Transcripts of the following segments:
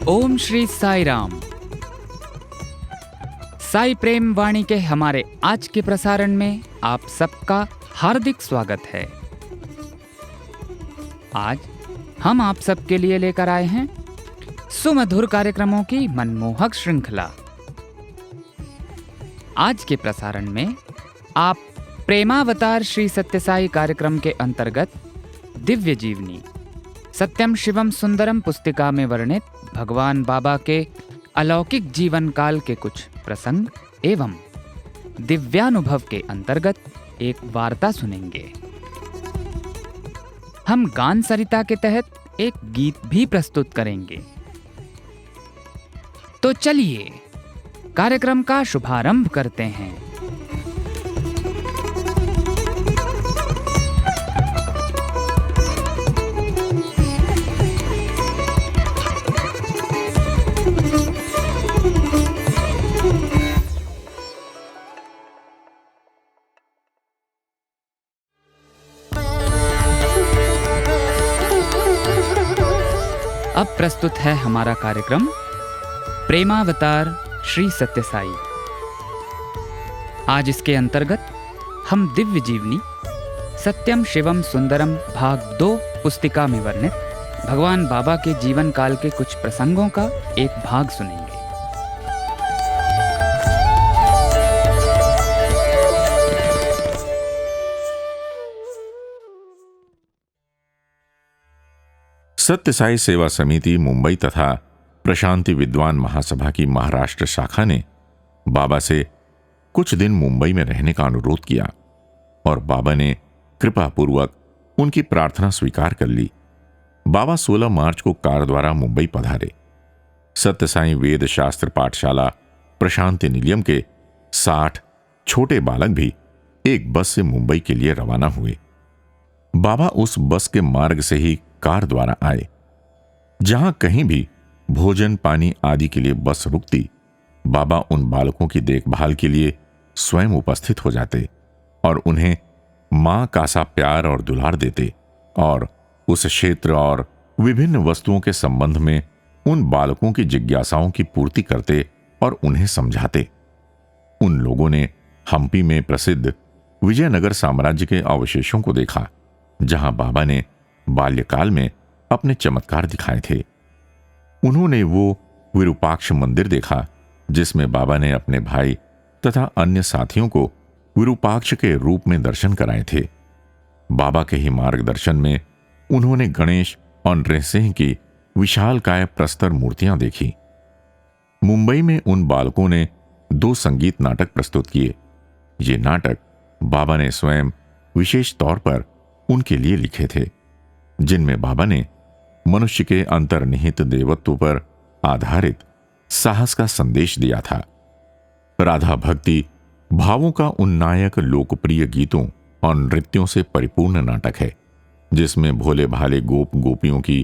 ओम श्री साई राम। साई प्रेम वाणी के हमारे आज के प्रसारण में आप सबका हार्दिक स्वागत है। आज हम आप सबके लिए लेकर आए हैं सुमधुर कार्यक्रमों की मनमोहक श्रृंखला। आज के प्रसारण में आप प्रेमावतार श्री सत्यसाई कार्यक्रम के अंतर्गत दिव्य जीवनी सत्यम शिवम सुंदरम पुस्तिका में वर्णित भगवान बाबा के अलौकिक जीवन काल के कुछ प्रसंग एवं दिव्यानुभव के अंतर्गत एक वार्ता सुनेंगे। हम गान सरिता के तहत एक गीत भी प्रस्तुत करेंगे। तो चलिए कार्यक्रम का शुभारंभ करते हैं। अब प्रस्तुत है हमारा कार्यक्रम प्रेमावतार श्री सत्यसाई। आज इसके अंतर्गत हम दिव्य जीवनी सत्यम शिवम सुंदरम भाग 2 पुस्तिका में वर्णित भगवान बाबा के जीवन काल के कुछ प्रसंगों का एक भाग सुनेंगे। सत्य साई सेवा समिति मुंबई तथा प्रशांति विद्वान महासभा की महाराष्ट्र शाखा ने बाबा से कुछ दिन मुंबई में रहने का अनुरोध किया और बाबा ने कृपा पूर्वक उनकी प्रार्थना स्वीकार कर ली। बाबा 16 मार्च को कार द्वारा मुंबई पधारे। सत्य साई वेद शास्त्र पाठशाला प्रशांति निलयम के 60 छोटे बालक भी एक बस से मुंबई के लिए रवाना हुए। बाबा उस बस के मार्ग से ही कार द्वारा आए। जहां कहीं भी भोजन पानी आदि के लिए बस रुकती, बाबा उन बालकों की देखभाल के लिए स्वयं उपस्थित हो जाते और उन्हें मां का सा प्यार और दुलार देते और उस क्षेत्र और विभिन्न वस्तुओं के संबंध में उन बालकों की जिज्ञासाओं की पूर्ति करते और उन्हें समझाते। उन लोगों ने हम्पी में प्रसिद्ध विजयनगर साम्राज्य के अवशेषों को देखा, जहां बाबा ने बाल्यकाल में अपने चमत्कार दिखाए थे। उन्होंने वो विरूपाक्ष मंदिर देखा जिसमें बाबा ने अपने भाई तथा अन्य साथियों को विरूपाक्ष के रूप में दर्शन कराए थे। बाबा के ही मार्गदर्शन में उन्होंने गणेश और नृसिंह की विशालकाय प्रस्तर मूर्तियां देखी। मुंबई में उन बालकों ने 2 संगीत नाटक प्रस्तुत किए। ये नाटक बाबा ने स्वयं विशेष तौर पर उनके लिए लिखे थे, जिनमें बाबा ने मनुष्य के अंतर्निहित देवत्व पर आधारित साहस का संदेश दिया था। राधा भक्ति भावों का उन्नायक लोकप्रिय गीतों और नृत्यों से परिपूर्ण नाटक है, जिसमें भोले भाले गोप गोपियों की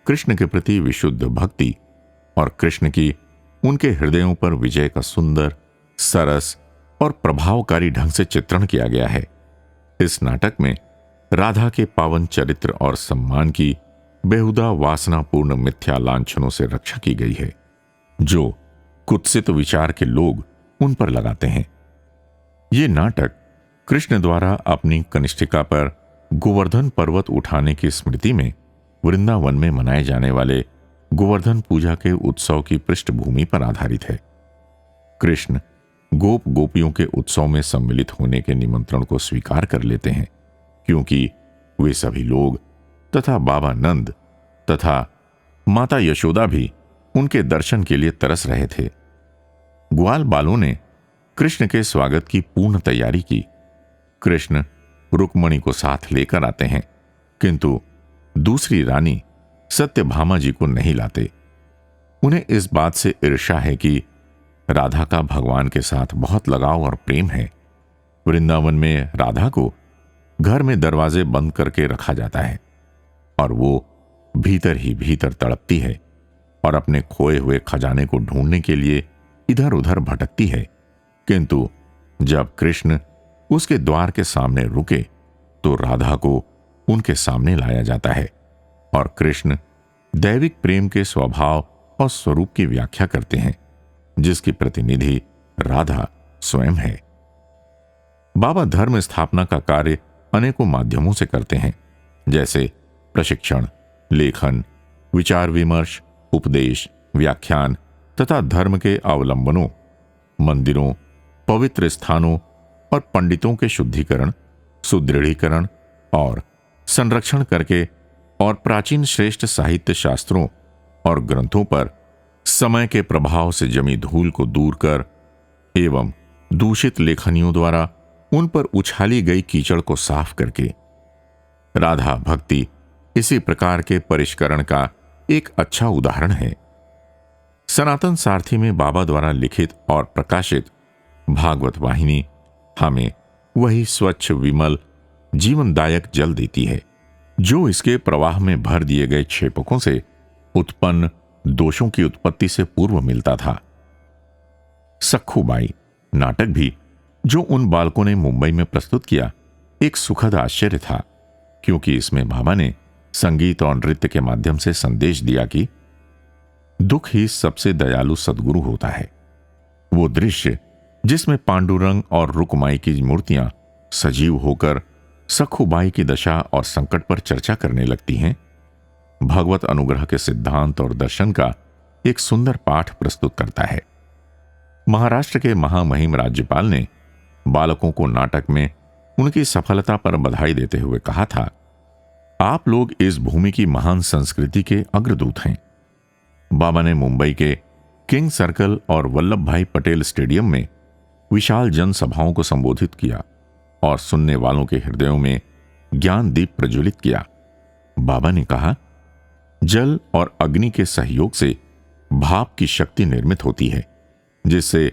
कृष्ण के प्रति विशुद्ध भक्ति और कृष्ण की उनके हृदयों पर विजय का सुंदर, सरस और प्रभावकारी ढंग से चित्रण किया गया है। इस नाटक में राधा के पावन चरित्र और सम्मान की बेहुदा वासनापूर्ण मिथ्या लांछनों से रक्षा की गई है, जो कुत्सित विचार के लोग उन पर लगाते हैं। ये नाटक कृष्ण द्वारा अपनी कनिष्ठिका पर गोवर्धन पर्वत उठाने की स्मृति में वृंदावन में मनाए जाने वाले गोवर्धन पूजा के उत्सव की पृष्ठभूमि पर आधारित है। कृष्ण गोप गोपियों के उत्सव में सम्मिलित होने के निमंत्रण को स्वीकार कर लेते हैं, क्योंकि वे सभी लोग तथा बाबा नंद तथा माता यशोदा भी उनके दर्शन के लिए तरस रहे थे। ग्वाल बालों ने कृष्ण के स्वागत की पूर्ण तैयारी की। कृष्ण रुक्मणी को साथ लेकर आते हैं, किंतु दूसरी रानी सत्यभामा जी को नहीं लाते। उन्हें इस बात से ईर्ष्या है कि राधा का भगवान के साथ बहुत लगाव और प्रेम है। वृंदावन में राधा को घर में दरवाजे बंद करके रखा जाता है और वो भीतर ही भीतर तड़पती है और अपने खोए हुए खजाने को ढूंढने के लिए इधर उधर भटकती है। किंतु जब कृष्ण उसके द्वार के सामने रुके तो राधा को उनके सामने लाया जाता है और कृष्ण दैविक प्रेम के स्वभाव और स्वरूप की व्याख्या करते हैं, जिसकी प्रतिनिधि राधा स्वयं है। बाबा धर्म स्थापना का कार्य अनेकों माध्यमों से करते हैं, जैसे प्रशिक्षण, लेखन, विचार विमर्श, उपदेश, व्याख्यान तथा धर्म के अवलंबनों, मंदिरों, पवित्र स्थानों और पंडितों के शुद्धिकरण, सुदृढ़ीकरण और संरक्षण करके और प्राचीन श्रेष्ठ साहित्य शास्त्रों और ग्रंथों पर समय के प्रभाव से जमी धूल को दूर कर एवं दूषित लेखनियों द्वारा उन पर उछाली गई कीचड़ को साफ करके। राधा भक्ति इसी प्रकार के परिष्करण का एक अच्छा उदाहरण है। सनातन सारथी में बाबा द्वारा लिखित और प्रकाशित भागवत वाहिनी हमें वही स्वच्छ विमल जीवनदायक जल देती है, जो इसके प्रवाह में भर दिए गए क्षेपकों से उत्पन्न दोषों की उत्पत्ति से पूर्व मिलता था। सखुबाई नाटक भी, जो उन बालकों ने मुंबई में प्रस्तुत किया, एक सुखद आश्चर्य था, क्योंकि इसमें बाबा ने संगीत और नृत्य के माध्यम से संदेश दिया कि दुख ही सबसे दयालु सद्गुरु होता है। वो दृश्य जिसमें पांडुरंग और रुकमाई की मूर्तियां सजीव होकर सखुबाई की दशा और संकट पर चर्चा करने लगती हैं, भगवत अनुग्रह के सिद्धांत और दर्शन का एक सुंदर पाठ प्रस्तुत करता है। महाराष्ट्र के महामहिम राज्यपाल ने बालकों को नाटक में उनकी सफलता पर बधाई देते हुए कहा था, आप लोग इस भूमि की महान संस्कृति के अग्रदूत हैं। बाबा ने मुंबई के किंग सर्कल और वल्लभ भाई पटेल स्टेडियम में विशाल जनसभाओं को संबोधित किया और सुनने वालों के हृदयों में ज्ञान दीप प्रज्वलित किया। बाबा ने कहा, जल और अग्नि के सहयोग से भाप की शक्ति निर्मित होती है, जिससे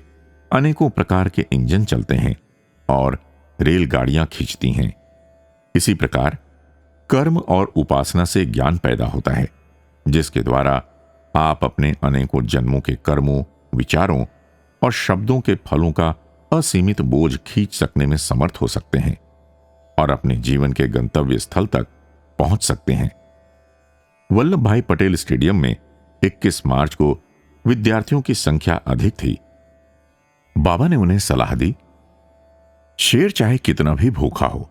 अनेकों प्रकार के इंजन चलते हैं और रेलगाड़ियां खींचती हैं। इसी प्रकार कर्म और उपासना से ज्ञान पैदा होता है, जिसके द्वारा आप अपने अनेकों जन्मों के कर्मों, विचारों और शब्दों के फलों का असीमित बोझ खींच सकने में समर्थ हो सकते हैं और अपने जीवन के गंतव्य स्थल तक पहुंच सकते हैं। वल्लभ भाई पटेल स्टेडियम में 21 मार्च को विद्यार्थियों की संख्या अधिक थी। बाबा ने उन्हें सलाह दी, शेर चाहे कितना भी भूखा हो,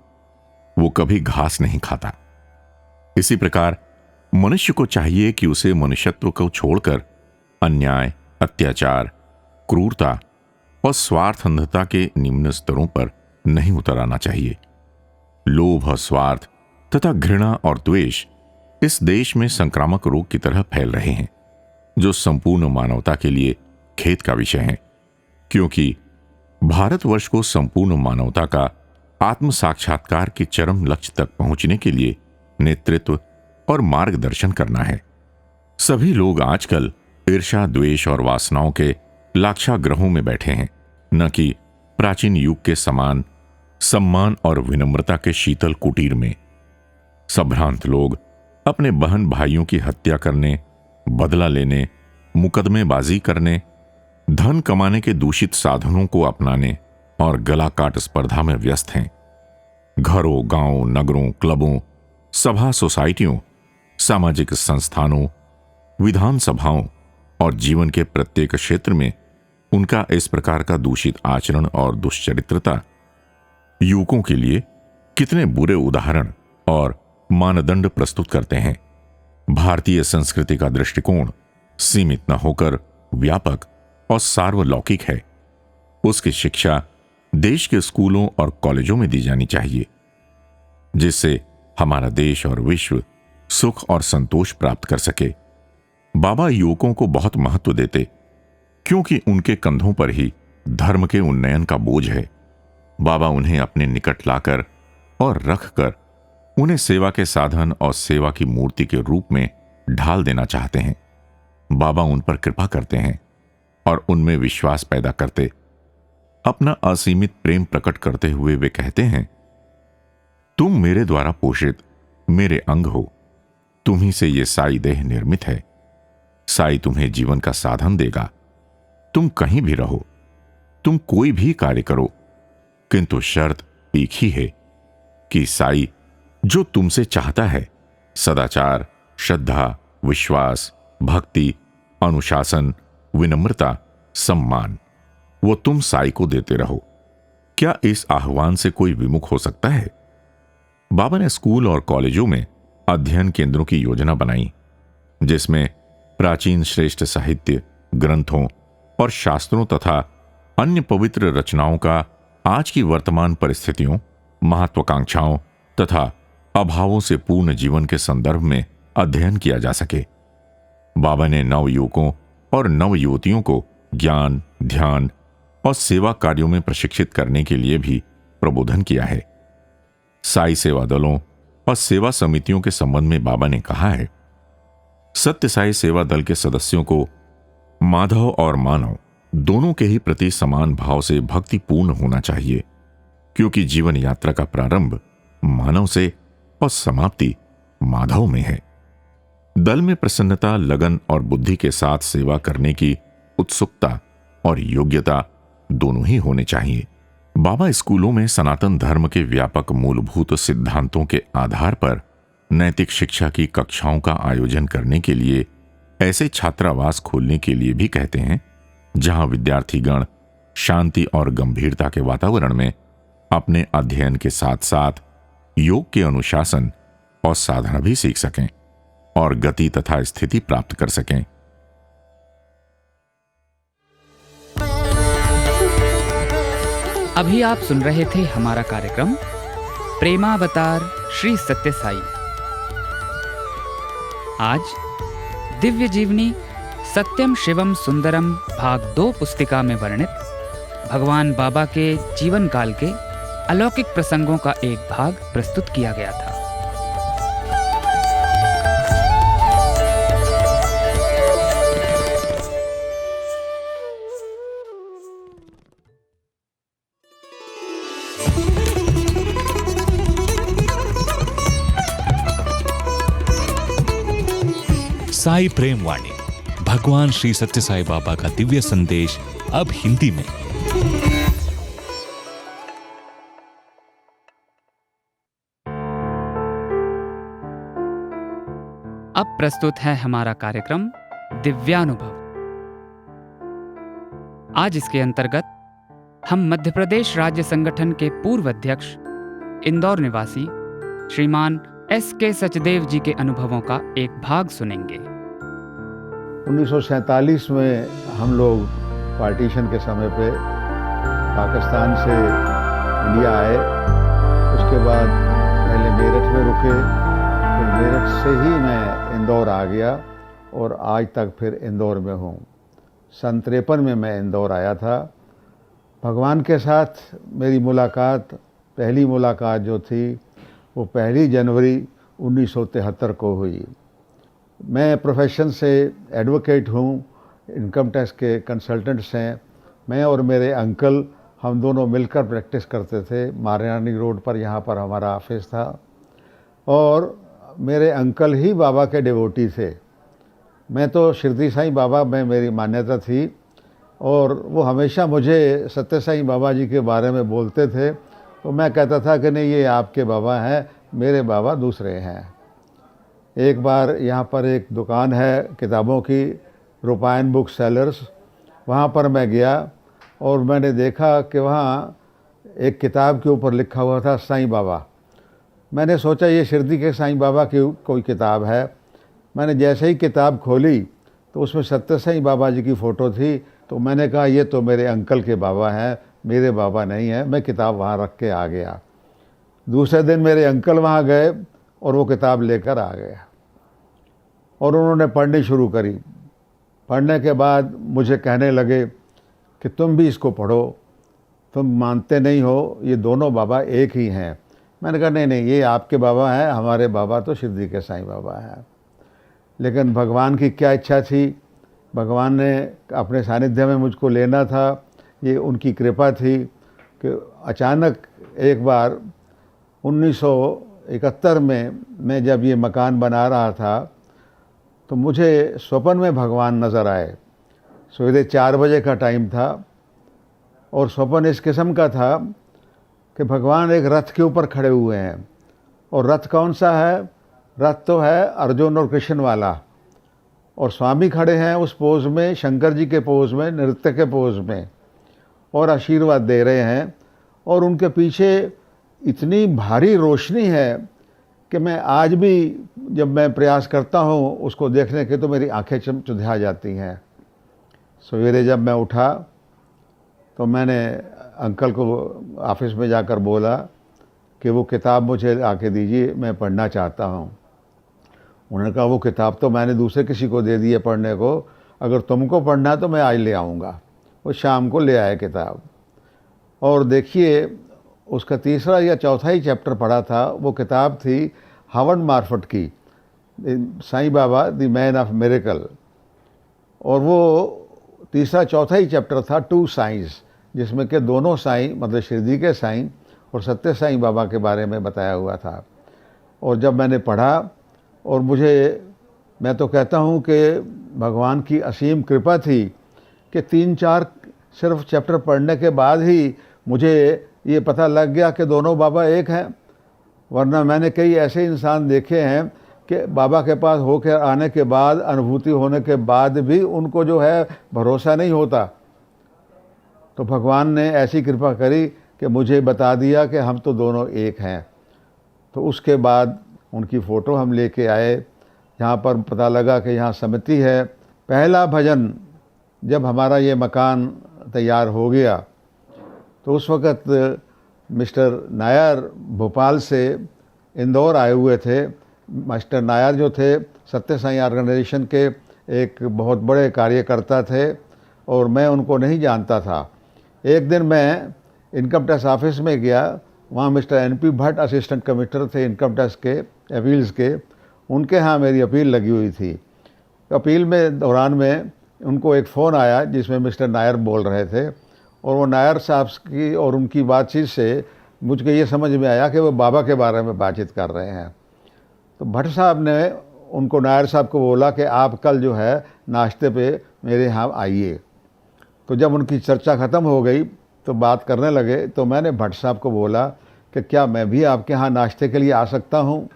वो कभी घास नहीं खाता। इसी प्रकार मनुष्य को चाहिए कि उसे मनुष्यत्व को छोड़कर अन्याय, अत्याचार, क्रूरता और स्वार्थअंधता के निम्न स्तरों पर नहीं उतर आना चाहिए। लोभ, स्वार्थ तथा घृणा और द्वेष इस देश में संक्रामक रोग की तरह फैल रहे हैं, जो संपूर्ण मानवता के लिए खेद का विषय है, क्योंकि भारतवर्ष को संपूर्ण मानवता का आत्म साक्षात्कार के चरम लक्ष्य तक पहुंचने के लिए नेतृत्व और मार्गदर्शन करना है। सभी लोग आजकल ईर्ष्या, द्वेष और वासनाओं के लाक्षागृहों में बैठे हैं, न कि प्राचीन युग के समान सम्मान और विनम्रता के शीतल कुटीर में। संभ्रांत लोग अपने बहन भाइयों की हत्या करने, बदला लेने, मुकदमेबाजी करने, धन कमाने के दूषित साधनों को अपनाने और गला काट स्पर्धा में व्यस्त हैं। घरों, गांवों, नगरों, क्लबों, सभा सोसाइटियों, सामाजिक संस्थानों, विधानसभाओं और जीवन के प्रत्येक क्षेत्र में उनका इस प्रकार का दूषित आचरण और दुश्चरित्रता युवकों के लिए कितने बुरे उदाहरण और मानदंड प्रस्तुत करते हैं। भारतीय संस्कृति का दृष्टिकोण सीमित न होकर व्यापक और सार्वलौकिक है। उसकी शिक्षा देश के स्कूलों और कॉलेजों में दी जानी चाहिए, जिससे हमारा देश और विश्व सुख और संतोष प्राप्त कर सके। बाबा युवकों को बहुत महत्व देते, क्योंकि उनके कंधों पर ही धर्म के उन्नयन का बोझ है। बाबा उन्हें अपने निकट लाकर और रखकर उन्हें सेवा के साधन और सेवा की मूर्ति के रूप में ढाल देना चाहते हैं। बाबा उन पर कृपा करते हैं और उनमें विश्वास पैदा करते। अपना असीमित प्रेम प्रकट करते हुए वे कहते हैं, तुम मेरे द्वारा पोषित मेरे अंग हो, तुम्ही से ये साई देह निर्मित है। साई तुम्हें जीवन का साधन देगा। तुम कहीं भी रहो, तुम कोई भी कार्य करो, किंतु शर्त एक ही है कि साई जो तुमसे चाहता है सदाचार, श्रद्धा, विश्वास, भक्ति अनुशासन, विनम्रता, सम्मान वो तुम साई को देते रहो। क्या इस आह्वान से कोई विमुख हो सकता है? बाबा ने स्कूल और कॉलेजों में अध्ययन केंद्रों की योजना बनाई, जिसमें प्राचीन श्रेष्ठ साहित्य, ग्रंथों और शास्त्रों तथा अन्य पवित्र रचनाओं का आज की वर्तमान परिस्थितियों, महत्वाकांक्षाओं तथा अभावों से पूर्ण जीवन के संदर्भ में अध्ययन किया जा सके। बाबा ने नवयुवकों और नवयुवतियों को ज्ञान, ध्यान और सेवा कार्यों में प्रशिक्षित करने के लिए भी प्रबोधन किया है। साई सेवा दलों और सेवा समितियों के संबंध में बाबा ने कहा है, सत्य साई सेवा दल के सदस्यों को माधव और मानव दोनों के ही प्रति समान भाव से भक्तिपूर्ण होना चाहिए, क्योंकि जीवन यात्रा का प्रारंभ मानव से और समाप्ति माधव में है। दल में प्रसन्नता, लगन और बुद्धि के साथ सेवा करने की उत्सुकता और योग्यता दोनों ही होने चाहिए। बाबा स्कूलों में सनातन धर्म के व्यापक मूलभूत सिद्धांतों के आधार पर नैतिक शिक्षा की कक्षाओं का आयोजन करने के लिए ऐसे छात्रावास खोलने के लिए भी कहते हैं, जहां विद्यार्थीगण शांति और गंभीरता के वातावरण में अपने अध्ययन के साथ साथ योग के अनुशासन और साधना भी सीख सकें और गति तथा स्थिति प्राप्त कर सकें। अभी आप सुन रहे थे हमारा कार्यक्रम प्रेमावतार श्री सत्य साई। आज दिव्य जीवनी सत्यम शिवम सुंदरम भाग 2 पुस्तिका में वर्णित भगवान बाबा के जीवन काल के अलौकिक प्रसंगों का एक भाग प्रस्तुत किया गया था। साई प्रेम वाणी, भगवान श्री सत्य साई बाबा का दिव्य संदेश, अब हिंदी में। अब प्रस्तुत है हमारा कार्यक्रम दिव्यानुभव। आज इसके अंतर्गत हम मध्य प्रदेश राज्य संगठन के पूर्व अध्यक्ष, इंदौर निवासी श्रीमान S.K. सचदेव जी के अनुभवों का एक भाग सुनेंगे। 1947 में हम लोग पार्टीशन के समय पे पाकिस्तान से इंडिया आए। उसके बाद पहले मेरठ में रुके, फिर मेरठ से ही मैं इंदौर आ गया और आज तक फिर इंदौर में हूँ। सन 53 में मैं इंदौर आया था। भगवान के साथ मेरी मुलाकात, पहली मुलाकात जो थी वो 1 जनवरी 1973 को हुई। मैं प्रोफेशन से एडवोकेट हूँ, इनकम टैक्स के कंसल्टेंट्स हैं। मैं और मेरे अंकल, हम दोनों मिलकर प्रैक्टिस करते थे। महारानी रोड पर यहाँ पर हमारा ऑफिस था और मेरे अंकल ही बाबा के डिवोटी थे। मैं तो शिरडी साईं बाबा में मेरी मान्यता थी और वो हमेशा मुझे सत्य साईं बाबा जी के बारे में बोलते थे, तो मैं कहता था कि नहीं, ये आपके बाबा हैं, मेरे बाबा दूसरे हैं। एक बार यहाँ पर एक दुकान है किताबों की, रूपायन बुक सेलर्स, वहाँ पर मैं गया और मैंने देखा कि वहाँ एक किताब के ऊपर लिखा हुआ था साईं बाबा। मैंने सोचा ये शिरडी के साईं बाबा की कोई किताब है। मैंने जैसे ही किताब खोली तो उसमें सत्य साईं बाबा जी की फ़ोटो थी, तो मैंने कहा ये तो मेरे अंकल के बाबा हैं, मेरे बाबा नहीं हैं। मैं किताब वहाँ रख के आ गया। दूसरे दिन मेरे अंकल वहाँ गए और वो किताब लेकर आ गए और उन्होंने पढ़नी शुरू करी। पढ़ने के बाद मुझे कहने लगे कि तुम भी इसको पढ़ो, तुम मानते नहीं हो, ये दोनों बाबा एक ही हैं। मैंने कहा नहीं नहीं, ये आपके बाबा हैं, हमारे बाबा तो शिरडी के साईं बाबा हैं। लेकिन भगवान की क्या इच्छा थी, भगवान ने अपने सानिध्य में मुझको लेना था, ये उनकी कृपा थी कि अचानक एक बार 1971 में मैं जब ये मकान बना रहा था तो मुझे स्वप्न में भगवान नज़र आए। सवेरे 4 बजे का टाइम था और स्वप्न इस किस्म का था कि भगवान एक रथ के ऊपर खड़े हुए हैं। और रथ कौन सा है? रथ तो है अर्जुन और कृष्ण वाला। और स्वामी खड़े हैं उस पोज में, शंकर जी के पोज में, नृत्य के पोज में, और आशीर्वाद दे रहे हैं। और उनके पीछे इतनी भारी रोशनी है कि मैं आज भी जब मैं प्रयास करता हूँ उसको देखने के तो मेरी आंखें चुंधिया जाती हैं। सवेरे जब मैं उठा तो मैंने अंकल को ऑफिस में जाकर बोला कि वो किताब मुझे आके दीजिए, मैं पढ़ना चाहता हूँ। उन्होंने कहा वो किताब तो मैंने दूसरे किसी को दे दी है पढ़ने को, अगर तुमको पढ़ना है तो मैं आज ले आऊँगा। वो शाम को ले आए किताब, और देखिए उसका तीसरा या चौथा ही चैप्टर पढ़ा था। वो किताब थी हावर्ड मार्फट की, Sai Baba the man of miracle, और वो तीसरा चौथा ही चैप्टर था टू साइंस, जिसमें के दोनों साईं मतलब शिरडी के साईं और सत्य साईं बाबा के बारे में बताया हुआ था। और जब मैंने पढ़ा, और मैं तो कहता हूँ कि भगवान की असीम कृपा थी कि 3-4 सिर्फ चैप्टर पढ़ने के बाद ही मुझे ये पता लग गया कि दोनों बाबा एक हैं। वरना मैंने कई ऐसे इंसान देखे हैं कि बाबा के पास होकर आने के बाद, अनुभूति होने के बाद भी उनको जो है भरोसा नहीं होता। तो भगवान ने ऐसी कृपा करी कि मुझे बता दिया कि हम तो दोनों एक हैं। तो उसके बाद उनकी फ़ोटो हम लेके आए। यहाँ पर पता लगा कि यहाँ समिति है। पहला भजन जब हमारा ये मकान तैयार हो गया तो उस वक़्त मिस्टर नायर भोपाल से इंदौर आए हुए थे। मास्टर नायर जो थे सत्य साईं ऑर्गेनाइजेशन के एक बहुत बड़े कार्यकर्ता थे, और मैं उनको नहीं जानता था। एक दिन मैं इनकम टैक्स ऑफिस में गया, वहाँ mister NP Bhatt assistant commissioner थे इनकम टैक्स के अपील्स के, उनके यहाँ मेरी अपील लगी हुई थी। अपील में दौरान में उनको एक फ़ोन आया जिसमें मिस्टर नायर बोल रहे थे, और वो नायर साहब की और उनकी बातचीत से मुझको ये समझ में आया कि वो बाबा के बारे में बातचीत कर रहे हैं। तो भट्ट साहब ने उनको, नायर साहब को बोला कि आप कल जो है नाश्ते पे मेरे यहाँ आइए। तो जब उनकी चर्चा ख़त्म हो गई तो बात करने लगे, तो मैंने भट्ट साहब को बोला कि क्या मैं भी आपके यहाँ नाश्ते के लिए आ सकता हूँ।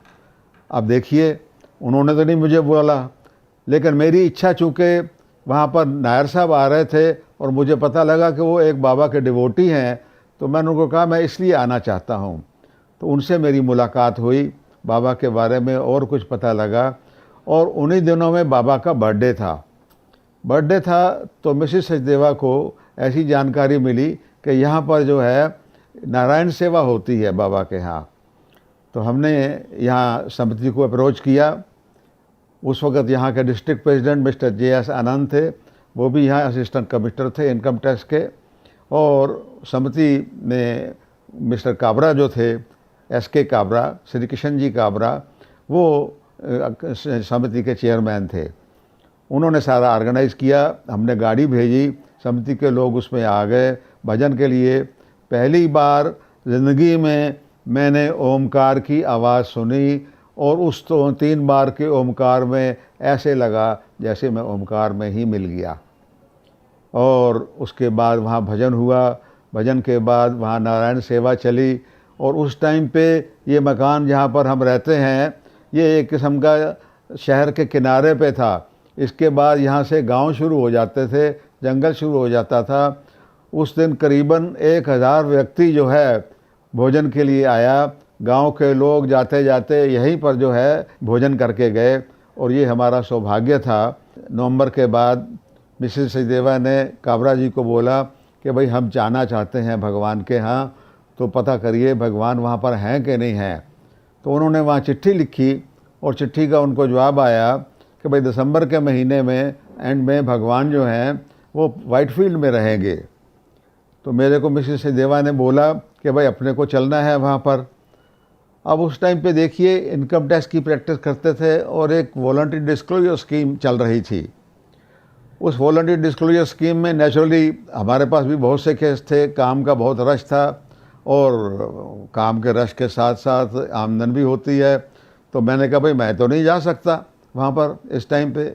अब देखिए, उन्होंने तो नहीं मुझे बोला, लेकिन मेरी इच्छा चूँकि वहाँ पर नायर साहब आ रहे थे और मुझे पता लगा कि वो एक बाबा के डिवोटी हैं, तो मैंने उनको कहा मैं इसलिए आना चाहता हूँ। तो उनसे मेरी मुलाकात हुई, बाबा के बारे में और कुछ पता लगा, और उन्हीं दिनों में बाबा का बर्थडे था। तो मिसेस सचदेवा को ऐसी जानकारी मिली कि यहाँ पर जो है नारायण सेवा होती है बाबा के यहाँ। तो हमने यहाँ समिति को अप्रोच किया। उस वक़्त यहाँ के डिस्ट्रिक्ट प्रेसिडेंट मिस्टर JS आनंद थे, वो भी यहाँ असिस्टेंट कमिश्नर थे इनकम टैक्स के, और समिति में मिस्टर काबरा जो थे, SK काबरा, श्री किशन जी काबरा, वो समिति के चेयरमैन थे। उन्होंने सारा ऑर्गेनाइज़ किया। हमने गाड़ी भेजी, समिति के लोग उसमें आ गए भजन के लिए। पहली बार ज़िंदगी में मैंने ओमकार की आवाज़ सुनी, और उस 3 बार के ओमकार में ऐसे लगा जैसे मैं ओमकार में ही मिल गया। और उसके बाद वहाँ भजन हुआ। भजन के बाद वहाँ नारायण सेवा चली, और उस टाइम पे ये मकान जहाँ पर हम रहते हैं ये एक किस्म का शहर के किनारे पे था। इसके बाद यहाँ से गांव शुरू हो जाते थे, जंगल शुरू हो जाता था। उस दिन करीबन 1000 व्यक्ति जो है भोजन के लिए आया। गांव के लोग जाते जाते यहीं पर जो है भोजन करके गए, और ये हमारा सौभाग्य था। नवंबर के बाद मिसेस सचदेवा ने काबरा जी को बोला कि भाई हम जाना चाहते हैं भगवान के यहाँ, तो पता करिए भगवान वहाँ पर हैं कि नहीं हैं। तो उन्होंने वहाँ चिट्ठी लिखी, और चिट्ठी का उनको जवाब आया कि भाई दिसंबर के महीने में एंड में भगवान जो हैं वो वाइटफील्ड में रहेंगे। तो मेरे को मिसेस सचदेवा ने बोला कि भाई अपने को चलना है वहाँ पर। अब उस टाइम पे देखिए इनकम टैक्स की प्रैक्टिस करते थे, और एक वॉलंटरी डिस्क्लोजर स्कीम चल रही थी। उस वॉलंटरी डिस्क्लोजर स्कीम में नेचुरली हमारे पास भी बहुत से केस थे, काम का बहुत रश था, और काम के रश के साथ साथ आमदन भी होती है। तो मैंने कहा भाई मैं तो नहीं जा सकता वहाँ पर इस टाइम पे।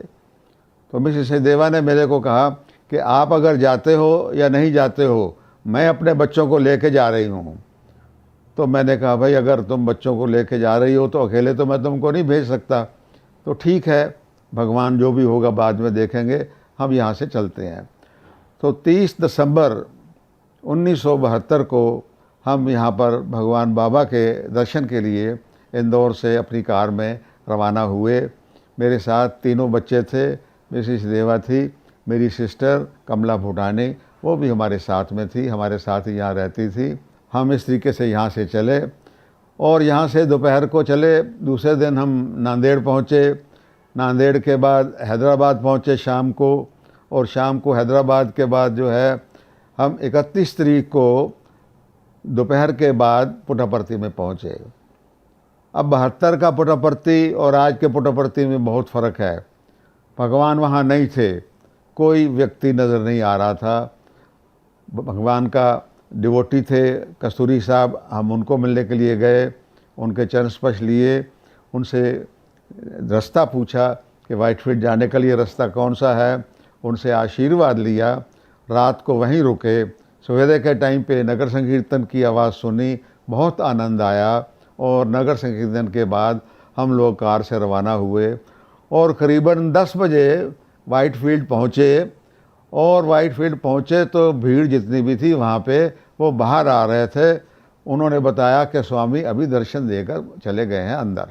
तो मिसेस सचदेवा ने मेरे को कहा कि आप अगर जाते हो या नहीं जाते हो, मैं अपने बच्चों को लेके जा रही हूँ। तो मैंने कहा भाई अगर तुम बच्चों को लेके जा रही हो तो अकेले तो मैं तुमको नहीं भेज सकता। तो ठीक है, भगवान जो भी होगा बाद में देखेंगे, हम यहाँ से चलते हैं। तो 30 दिसंबर 1972 को हम यहाँ पर भगवान बाबा के दर्शन के लिए इंदौर से अपनी कार में रवाना हुए। मेरे साथ तीनों बच्चे थे, मिसिस देवा थी, मेरी सिस्टर कमला भूटानी, वो भी हमारे साथ में थी, हमारे साथ ही यहाँ रहती थी। हम इस तरीके से यहाँ से चले और यहाँ से दोपहर को चले। दूसरे दिन हम नांदेड़ पहुँचे, नांदेड़ के बाद हैदराबाद पहुँचे शाम को, और शाम को हैदराबाद के बाद जो है हम 31 तारीख को दोपहर के बाद पुट्टपर्ती में पहुँचे। अब 72 का पुट्टपर्ती और आज के पुट्टपर्ती में बहुत फ़र्क है। भगवान वहाँ नहीं थे, कोई व्यक्ति नज़र नहीं आ रहा था। भगवान का डिवोटी थे कस्तूरी साहब, हम उनको मिलने के लिए गए, उनके चरण स्पर्श लिए, उनसे रास्ता पूछा कि व्हाइटफील्ड जाने के लिए रास्ता कौन सा है, उनसे आशीर्वाद लिया। रात को वहीं रुके। सवेरे के टाइम पे नगर संकीर्तन की आवाज़ सुनी, बहुत आनंद आया, और नगर संकीर्तन के बाद हम लोग कार से रवाना हुए और करीबन 10 बजे व्हाइटफील्ड पहुँचे। और व्हाइटफील्ड पहुँचे तो भीड़ जितनी भी थी वहाँ पे वो बाहर आ रहे थे। उन्होंने बताया कि स्वामी अभी दर्शन देकर चले गए हैं अंदर।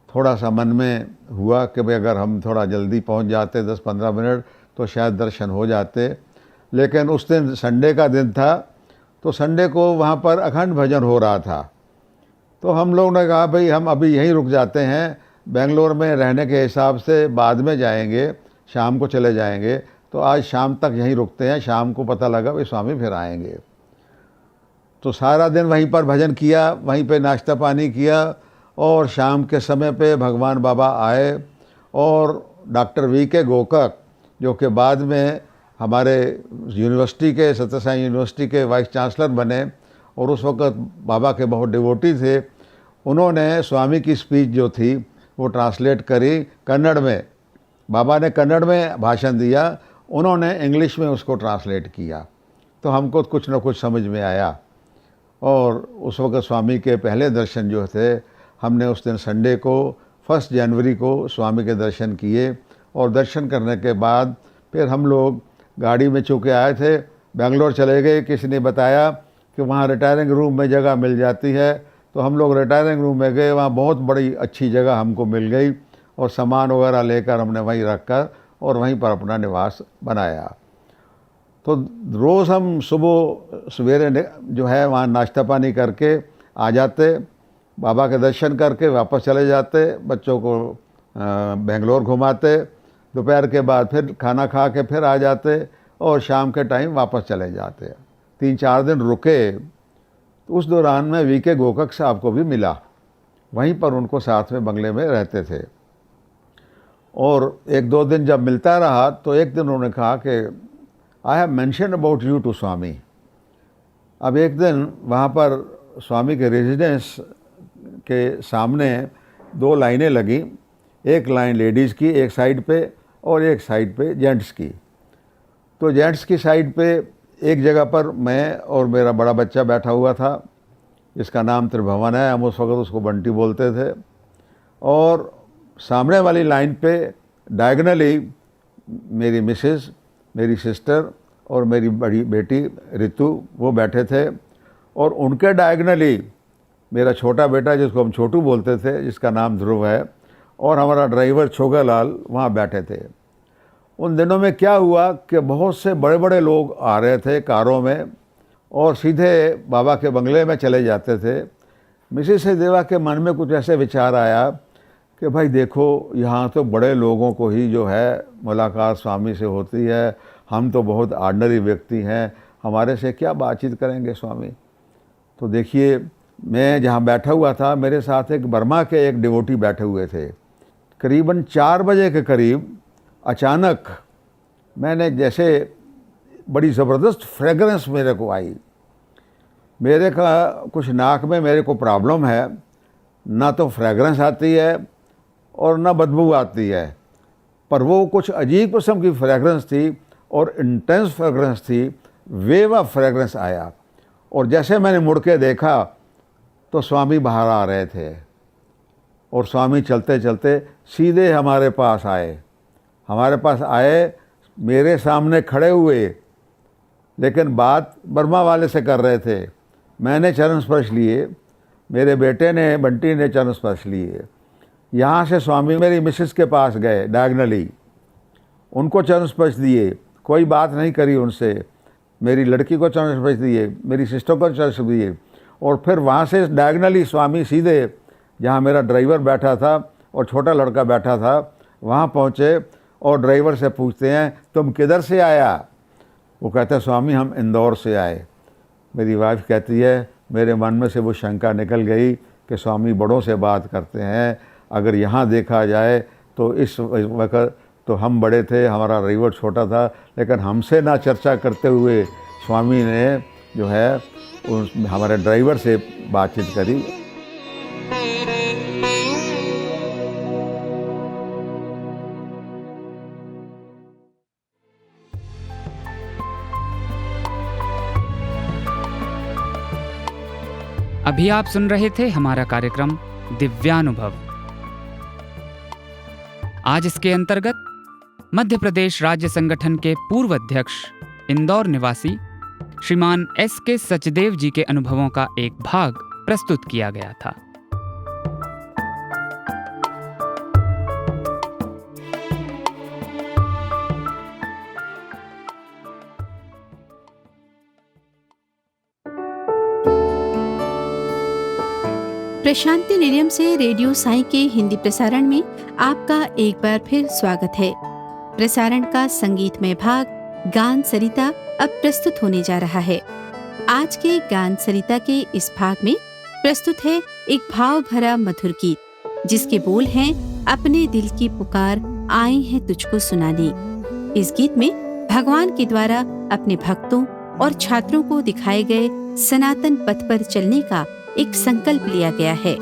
थोड़ा सा मन में हुआ कि भाई अगर हम थोड़ा जल्दी पहुँच जाते 10-15 मिनट तो शायद दर्शन हो जाते, लेकिन उस दिन संडे का दिन था, तो संडे को वहाँ पर अखंड भजन हो रहा था। तो हम लोग ने कहा भाई हम अभी यहीं रुक जाते हैं, बेंगलोर में रहने के हिसाब से बाद में जाएंगे, शाम को चले जाएंगे, तो आज शाम तक यहीं रुकते हैं, शाम को पता लगा भाई स्वामी फिर आएंगे। तो सारा दिन वहीं पर भजन किया, वहीं पे नाश्ता पानी किया, और शाम के समय पे भगवान बाबा आए और डॉक्टर वी.के. गोकक, जो कि बाद में हमारे यूनिवर्सिटी के, सत्य साई यूनिवर्सिटी के वाइस चांसलर बने और उस वक्त बाबा के बहुत डिवोटी थे, उन्होंने स्वामी की स्पीच जो थी वो ट्रांसलेट करी कन्नड़ में। बाबा ने कन्नड़ में भाषण दिया, उन्होंने इंग्लिश में उसको ट्रांसलेट किया, तो हमको कुछ न कुछ समझ में आया। और उस वक्त स्वामी के पहले दर्शन जो थे, हमने उस दिन संडे को 1 जनवरी को स्वामी के दर्शन किए। और दर्शन करने के बाद फिर हम लोग गाड़ी में चूँकि आए थे, बेंगलोर चले गए। किसी ने बताया कि वहाँ रिटायरिंग रूम में जगह मिल जाती है, तो हम लोग रिटायरिंग रूम में गए। वहाँ बहुत बड़ी अच्छी जगह हमको मिल गई और सामान वगैरह लेकर हमने वहीं रख कर और वहीं पर अपना निवास बनाया। तो रोज़ हम सुबह सवेरे जो है वहाँ नाश्ता पानी करके आ जाते, बाबा के दर्शन करके वापस चले जाते, बच्चों को बेंगलोर घुमाते, दोपहर के बाद फिर खाना खा के फिर आ जाते और शाम के टाइम वापस चले जाते। 3-4 दिन रुके। उस दौरान में वी.के. गोकक साहब को भी मिला, वहीं पर उनको साथ में बंगले में रहते थे। और 1-2 दिन जब मिलता रहा तो एक दिन उन्होंने कहा कि I have mention about you to Swami. अब एक दिन वहाँ पर स्वामी के रेजिडेंस के सामने 2 लाइनें लगी, एक लाइन लेडीज़ की एक साइड पे और एक साइड पे जेंट्स की। तो जेंट्स की साइड पे एक जगह पर मैं और मेरा बड़ा बच्चा बैठा हुआ था, जिसका नाम त्रिभुवन है, हम उस वक्त उसको बंटी बोलते थे। और सामने वाली लाइन पे डायगनली मेरी मिसेस, मेरी सिस्टर और मेरी बड़ी बेटी रितु वो बैठे थे, और उनके डायगनली मेरा छोटा बेटा, जिसको हम छोटू बोलते थे, जिसका नाम ध्रुव है, और हमारा ड्राइवर छोगालाल वहाँ बैठे थे। उन दिनों में क्या हुआ कि बहुत से बड़े बड़े लोग आ रहे थे कारों में और सीधे बाबा के बंगले में चले जाते थे। मिसेस देवा के मन में कुछ ऐसे विचार आया कि भाई देखो, यहाँ तो बड़े लोगों को ही जो है मुलाकात स्वामी से होती है, हम तो बहुत ऑर्डिनरी व्यक्ति हैं, हमारे से क्या बातचीत करेंगे स्वामी। तो देखिए, मैं जहाँ बैठा हुआ था, मेरे साथ एक बर्मा के एक डिवोटी बैठे हुए थे। करीबन 4 बजे के करीब अचानक मैंने जैसे बड़ी ज़बरदस्त फ्रेगरेंस मेरे को आई। मेरे का कुछ नाक में मेरे को प्रॉब्लम है, ना तो फ्रेगरेंस आती है और ना बदबू आती है, पर वो कुछ अजीब किस्म की फ्रेगरेंस थी और इंटेंस फ्रेगरेंस थी, वेव ऑफ फ्रेगरेंस आया। और जैसे मैंने मुड़ के देखा तो स्वामी बाहर आ रहे थे। और स्वामी चलते चलते सीधे हमारे पास आए, मेरे सामने खड़े हुए, लेकिन बात बर्मा वाले से कर रहे थे। मैंने चरण स्पर्श लिए, मेरे बेटे ने, बंटी ने चरण स्पर्श लिए। यहाँ से स्वामी मेरी मिसेस के पास गए डायगनली, उनको चरण स्पर्श दिए, कोई बात नहीं करी उनसे। मेरी लड़की को चरण स्पर्श दिए, मेरी सिस्टर को चरण स्पर्श दिए, और फिर वहाँ से डायगनली स्वामी सीधे जहाँ मेरा ड्राइवर बैठा था और छोटा लड़का बैठा था वहाँ पहुँचे, और ड्राइवर से पूछते हैं तुम किधर से आया? वो कहता है स्वामी हम इंदौर से आए। मेरी वाइफ कहती है मेरे मन में से वो शंका निकल गई कि स्वामी बड़ों से बात करते हैं। अगर यहाँ देखा जाए तो इस वक्त तो हम बड़े थे, हमारा ड्राइवर छोटा था, लेकिन हमसे ना चर्चा करते हुए स्वामी ने जो है हमारे ड्राइवर से बातचीत करी। अभी आप सुन रहे थे हमारा कार्यक्रम दिव्यानुभव। आज इसके अंतर्गत मध्य प्रदेश राज्य संगठन के पूर्व अध्यक्ष, इंदौर निवासी श्रीमान S.K. सचदेव जी के अनुभवों का एक भाग प्रस्तुत किया गया था। प्रशांति निलयम से रेडियो साई के हिंदी प्रसारण में आपका एक बार फिर स्वागत है। प्रसारण का संगीतमय भाग गान सरिता अब प्रस्तुत होने जा रहा है। आज के गान सरिता के इस भाग में प्रस्तुत है एक भाव भरा मधुर गीत, जिसके बोल हैं अपने दिल की पुकार आए हैं तुझको सुनाने। इस गीत में भगवान के द्वारा अपने भक्तों और छात्रों को दिखाए गए सनातन पथ पर चलने का एक संकल्प लिया गया है।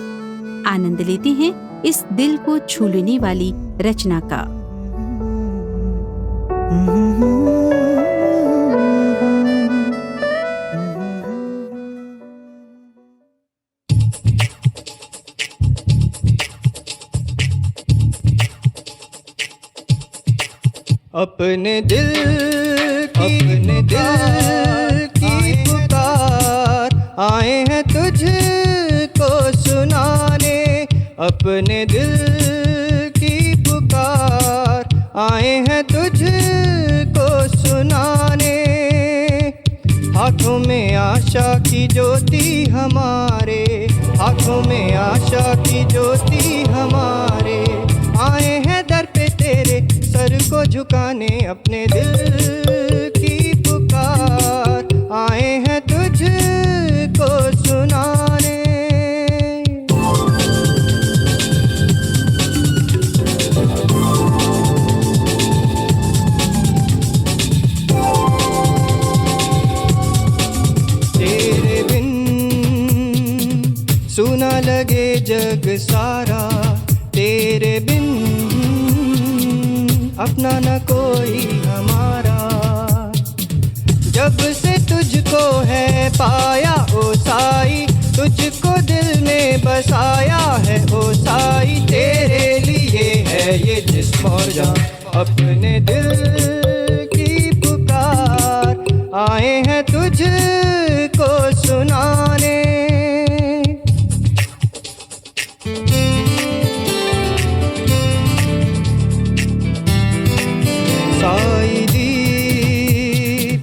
आनंद लेते हैं इस दिल को छू लेने वाली रचना का। अपने दिल की पुकार आए हैं तुझको सुनाने। अपने दिल की पुकार आए हैं तुझको सुनाने। हाथों में आशा की ज्योति हमारे, हाथों में आशा की ज्योति हमारे। आए हैं दर पे तेरे सर को झुकाने। अपने दिल की पुकार आए हैं तुझको सुनाने। तेरे बिन सुना लगे जग सारा, तेरे बिन अपना न कोई हमारा। जब से तुझको है पाया ओ साई, तुझको दिल में बसाया है ओ साई। तेरे लिए है ये जिस्म और जान, अपने दिल की पुकार आए हैं तुझको सुनाने। साई दीप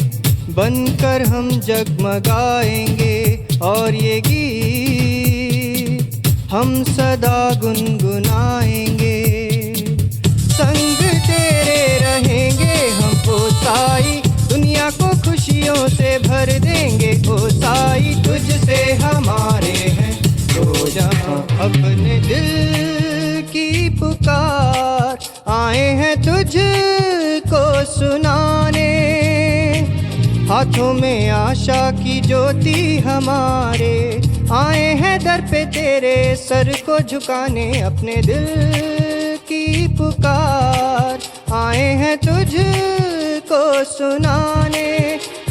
बनकर हम जगमगाएंगे और ये गीत हम सदा गुनगुनाएंगे। संग तेरे रहेंगे हम ओ साई, दुनिया को खुशियों से भर देंगे ओ साई। तुझसे हमारे हैं दो जहां, अपने दिल की पुकार आए हैं तुझको सुनाने। हाथों में आशा की ज्योति हमारे, आए हैं दर पे तेरे सर को झुकाने। अपने दिल की पुकार आए हैं तुझको सुनाने।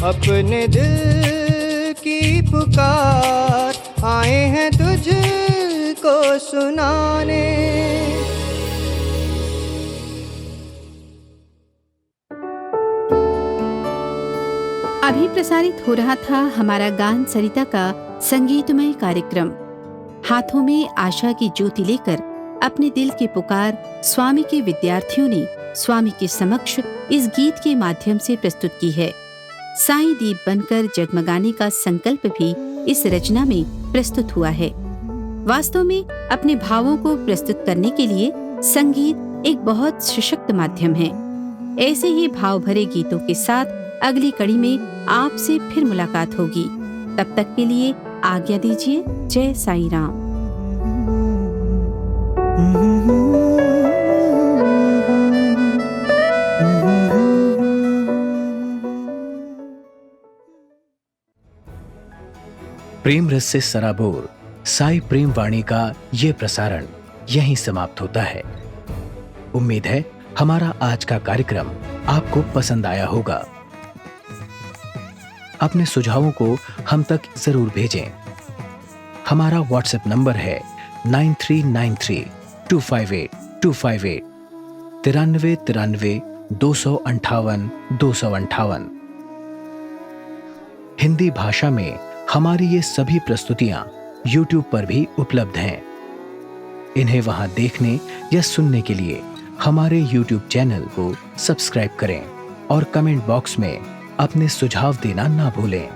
अपने दिल की पुकार आए हैं तुझको तुमको सुनाने। अभी प्रसारित हो रहा था हमारा गान सरिता का संगीतमय कार्यक्रम। हाथों में आशा की ज्योति लेकर अपने दिल की पुकार स्वामी के विद्यार्थियों ने स्वामी के समक्ष इस गीत के माध्यम से प्रस्तुत की है। साईं दीप बनकर जगमगाने का संकल्प भी इस रचना में प्रस्तुत हुआ है। वास्तव में अपने भावों को प्रस्तुत करने के लिए संगीत एक बहुत सशक्त माध्यम है। ऐसे ही भाव भरे गीतों के साथ अगली कड़ी में आपसे फिर मुलाकात होगी। तब तक के लिए आज्ञा दीजिए। जय साईं राम। प्रेम रस से सराबोर साई प्रेम वाणी का ये प्रसारण यहीं समाप्त होता है। उम्मीद है हमारा आज का कार्यक्रम आपको पसंद आया होगा। अपने सुझावों को हम तक जरूर भेजें। हमारा व्हाट्सएप नंबर है 9393258258 9393 258 258। हिंदी भाषा में हमारी ये सभी प्रस्तुतियां YouTube पर भी उपलब्ध हैं। इन्हें वहां देखने या सुनने के लिए हमारे YouTube चैनल को सब्सक्राइब करें और कमेंट बॉक्स में अपने सुझाव देना ना भूलें।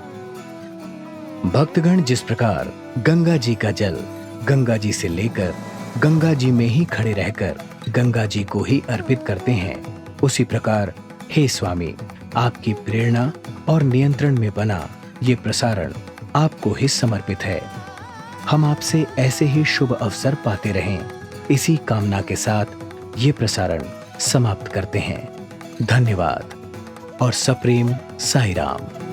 भक्तगण जिस प्रकार गंगा जी का जल गंगा जी से लेकर गंगा जी में ही खड़े रहकर गंगा जी को ही अर्पित करते हैं, उसी प्रकार हे स्वामी, आपकी प्रेरणा और नियंत्रण में बना ये प्रसारण आपको ही समर्पित है। हम आपसे ऐसे ही शुभ अवसर पाते रहें, इसी कामना के साथ ये प्रसारण समाप्त करते हैं। धन्यवाद और सप्रेम साई राम।